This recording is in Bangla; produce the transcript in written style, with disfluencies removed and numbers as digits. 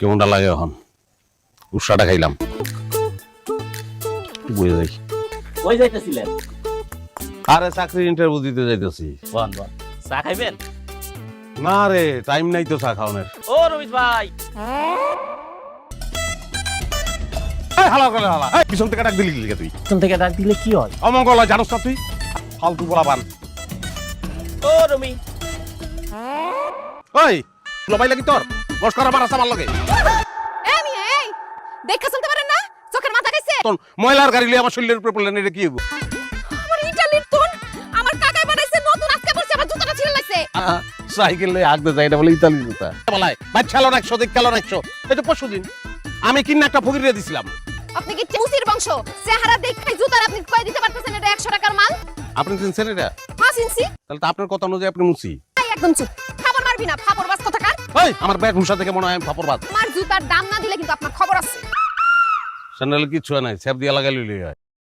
কেমনটা লাগে এখন উৎসাহটা খাইলাম বুঝে যাই কই যাইতেছিলেন? আরে চাকরির ইন্টারভিউ দিতে যাইতেছি বল বল, চা খাইবেন? না রে টাইম নাই তো চা খাওয়ানোর ও রমেশ ভাই, হালা করে হালা পিছন থেকে ডাক দিলি লিখে তুই তুমি থেকে ডাক দিলে কি হয়? অমঙ্গল হয় জানোস না তুই ফালতু বলা বান ও রমি, ওই লবাই লাগি তোর মস্করা মারা সামার লগে এই দেখা চলতে পারেন না? চোখের মাথা খাইছে? তোর ময়লার গাড়ি লিয়ে আমার শরীরের উপরে পড়লেন এটা কি হইব আমার ইটালির তুন আমার কাকাই বানাইছে নতুন আজকে পড়ছে আমার জুতাটা ছিঁড়ে লাগছে। সাইকেল নিয়ে আগতে যায় এটা বলে ইতালি জুতা বলাই ভাই খেলো 100 দিক খেলো 100 এটা পরশুদিন আমি কিনা একটা ফকির দিয়ে দিছিলাম আপনি কি মুসির বংশ? চেহারা দেখাই জুতার আপনি কয় দিতে পারতেছেন এটা 100 টাকার মাল? আপনি চিনছেন এটা হ্যাঁ চিনছি। তাহলে তো আপনার কথা অনুযায়ী আপনি মুসি এই একদম চুপ, খবর মারবি না, ফাপড় বাস কোথাকার। ওই আমার ব্যাগ হুঁসা থেকে মনে হয় আমি ফাপড় বাদ আমার জুতার দাম না দিলে কিন্তু আপনার খবর আছে। স্যান্ডেল কিছু নাই স্যাপ দিয়া লাগাই লইলে হয়